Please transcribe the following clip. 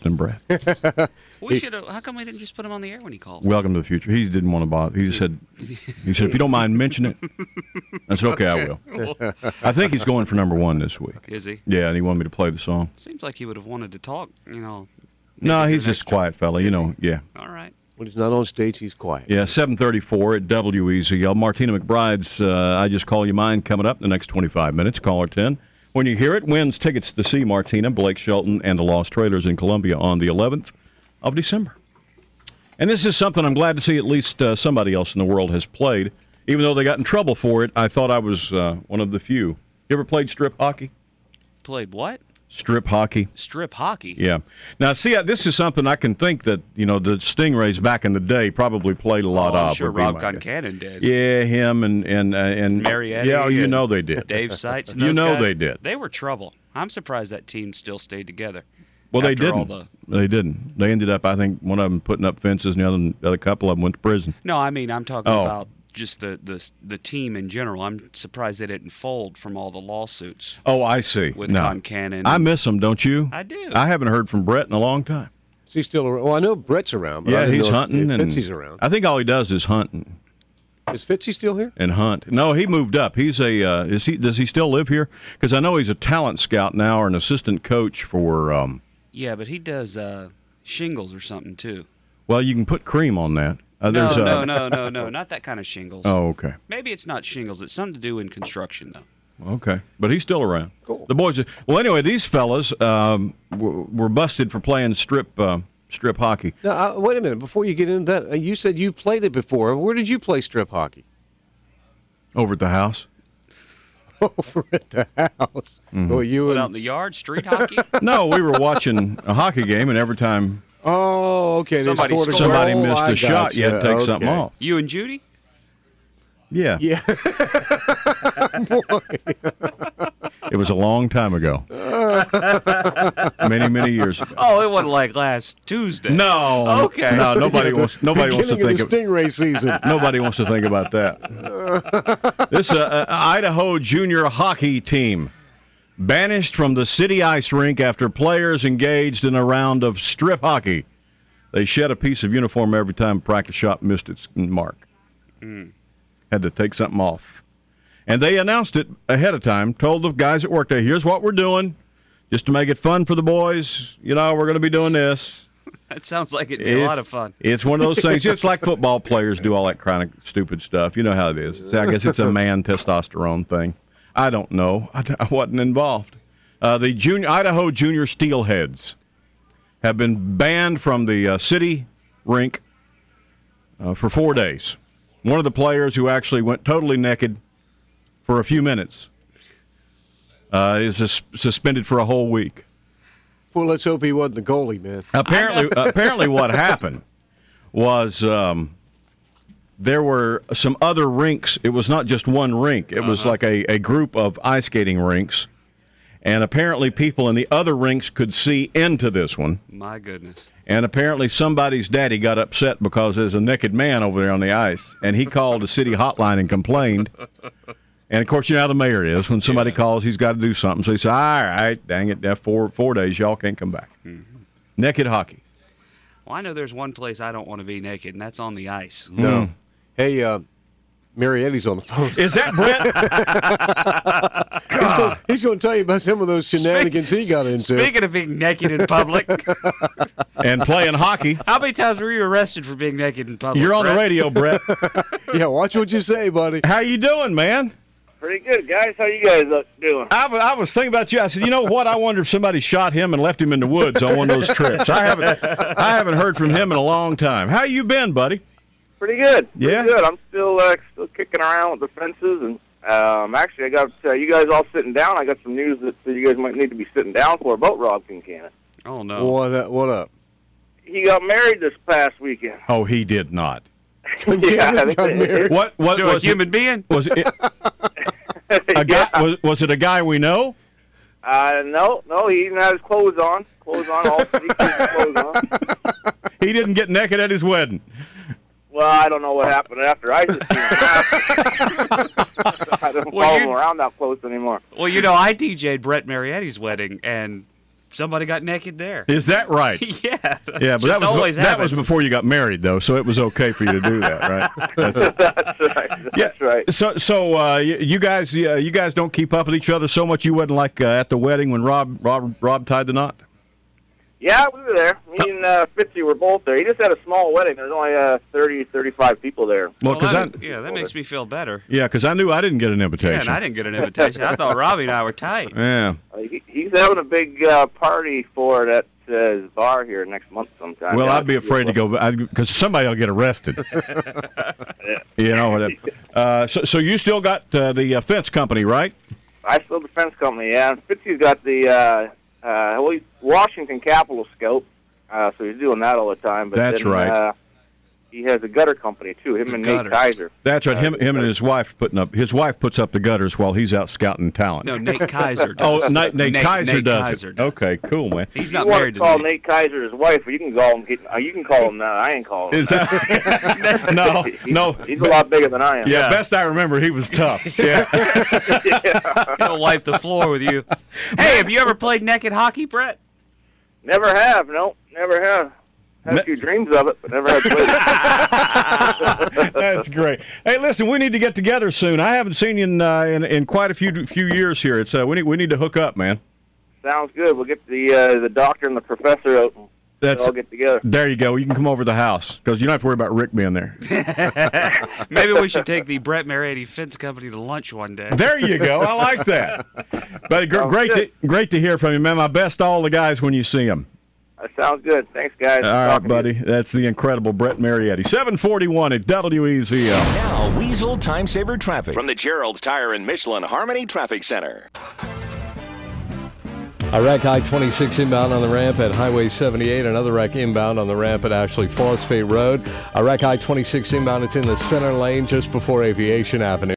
than Brett. We should have. How come we didn't just put him on the air when he called? Welcome to the future. He didn't want to bother. He said, if you don't mind mentioning it. I said, okay, I will. I think he's going for number 1 this week. Is he? Yeah, and he wanted me to play the song. Seems like he would have wanted to talk, No, maybe he's the just a next quiet fella, Is he? yeah. All right. When he's not on stage, he's quiet. Yeah, 7:34 at WEZL. Martina McBride's I Just Call You Mine coming up in the next 25 minutes. Caller 10. When you hear it, wins tickets to see Martina, Blake Shelton, and the Lost Trailers in Columbia on the 11th of December. And this is something I'm glad to see at least somebody else in the world has played. Even though they got in trouble for it, I thought I was one of the few. You ever played strip hockey? Played what? Strip hockey. Strip hockey. Yeah. Now, see, this is something I can think that, the Stingrays back in the day probably played a lot I'm of. sure would be Rob my guess. Concannon did. Yeah, him and Marietti. Yeah, you and know they did. Dave Seitz. And You those know guys, they did. They were trouble. I'm surprised that team still stayed together. Well, they after all didn't. They didn't. They ended up, I think, one of them putting up fences, and the other couple of them went to prison. No, I mean I'm talking Oh. about just the team in general. I'm surprised they didn't fold from all the lawsuits. Oh, I see. With No. Concannon. I miss them, don't you? I do. I haven't heard from Brett in a long time. Is he still around? Well, I know Brett's around. But I Yeah, didn't he's know hunting. if and Fitzy's around. I think all he does is hunting Is Fitzy still here? and hunt. No, he moved up. He's does he still live here? Because I know he's a talent scout now or an assistant coach for, Yeah, but he does shingles or something too. well, you can put cream on that. No, There's no, not that kind of shingles. Oh, okay. Maybe it's not shingles. It's something to do in construction, though. Okay, but he's still around. Cool. The boys. Well, anyway, these fellas were busted for playing strip hockey. Now, wait a minute. Before you get into that, you said you played it before. Where did you play strip hockey? Over at the house. Over at the house. Well, you Out and in the yard, street hockey. No, we were watching a hockey game, and every time oh, okay. They Somebody scored a scored. somebody goal. missed I a shot, you had to gotcha. take something Okay. off. You and Judy. Yeah. Yeah. It was a long time ago. Many years ago. Oh, it wasn't like last Tuesday. No. Okay. No, nobody wants to Beginning think of the Stingray season. Nobody wants to think about that. This Idaho junior hockey team banished from the city ice rink after players engaged in a round of strip hockey. They shed a piece of uniform every time a practice shot missed its mark. Had to take something off. And they announced it ahead of time, told the guys that worked there, here's what we're doing, just to make it fun for the boys. We're going to be doing this. That sounds like it'd be a lot of fun. It's one of those things. It's like football players do all that kind of stupid stuff. You know how it is. So I guess it's a man testosterone thing. I don't know. I wasn't involved. The Idaho Junior Steelheads have been banned from the city rink for 4 days. One of the players who actually went totally naked for a few minutes is suspended for a whole week. Well, let's hope he wasn't the goalie, man. Apparently what happened was there were some other rinks. It was not just one rink. It was like a group of ice skating rinks. And apparently people in the other rinks could see into this one. My goodness. And apparently somebody's daddy got upset because there's a naked man over there on the ice. And he called the city hotline and complained. And, of course, you know how the mayor is. When somebody calls, he's got to do something. So he said, all right, dang it, that 4 days, y'all can't come back. Naked hockey. Well, I know there's one place I don't want to be naked, and that's on the ice. No. Hey, Marietti's on the phone. Is that Brett? He's going to tell you about some of those shenanigans he got into. Speaking of being naked in public, And playing hockey. how many times were you arrested for being naked in public? You're on the Brett? radio, Brett. Yeah, watch what you say, buddy. How you doing, man? Pretty good, guys. How you guys doing? I was thinking about you. I said, you know what? I wonder if somebody shot him and left him in the woods on one of those trips. I haven't heard from him in a long time. How you been, buddy? Pretty good. Yeah? Pretty good. I'm still kicking around with the fences, and actually, I got you guys all sitting down. I got some news that you guys might need to be sitting down for about Rob Kincannon. Oh, no. What up? He got married this past weekend. Oh, he did not. Kincannon got married. What To a was human being? Was it a guy? Was it a guy we know? No, he didn't have his clothes on. All three clothes on. He didn't get naked at his wedding. Well, I don't know what happened after. I just seen him. I don't follow him around that close anymore. Well, I DJ'd Brett Marietti's wedding, and somebody got naked there. Is that right? Yeah. Yeah, but Just always that was happens. before yeah, but Just that always was happens. before you got married though, so it was okay for you to do that, right? That's right. That's right. So you guys don't keep up with each other so much. You wasn't like at the wedding when Rob tied the knot. Yeah, we were there. Me and Fitzy were both there. He just had a small wedding. There's only 30, 35 people there. Well, that makes me feel better. yeah, because I knew I didn't get an invitation. Yeah, and I didn't get an invitation. I thought Robbie and I were tight. Yeah. He's having a big party for it at his bar here next month sometime. Well, Yeah, I'd be afraid to go because somebody will get arrested. You know. So you still got the fence company, right? I still defense company, yeah. Fitzy's got the he's Washington Capital Scout, so he's doing that all the time. But That's then, right. He has a gutter company too. Him and gutters. Nate Kaiser. That's right. Him and his wife his wife puts up the gutters while he's out scouting talent. No, Nate Kaiser does. Oh, Nate Kaiser does Kaiser it. does. Okay, cool, man. He's You not want married to to call me. Nate Kaiser his wife, or you can call him. You can call him that. I ain't calling him. Is that no? He's a lot bigger than I am. Yeah, best I remember, he was tough. Yeah. He'll wipe the floor with you. Hey, have you ever played naked hockey, Brett? Never have. No, never have. Had a few dreams of it, but never had played. That's great. Hey, listen, we need to get together soon. I haven't seen you in quite a few years here. It's we need to hook up, man. Sounds good. We'll get the doctor and the professor out and all get together. There you go. You can come over to the house because you don't have to worry about Rick being there. Maybe we should take the Brett Marietta Fence Company to lunch one day. There you go. I like that. But great to hear from you, man. My best to all the guys when you see them. That sounds good. Thanks, guys. All right, Talking to buddy. you. That's the incredible Brett Marietti. 741 at WEZO. Now, Weasel Time Saver Traffic from the Gerald's Tire and Michelin Harmony Traffic Center. A wreck I-26 inbound on the ramp at Highway 78. Another wreck inbound on the ramp at Ashley Phosphate Road. A wreck I-26 inbound. It's in the center lane just before Aviation Avenue.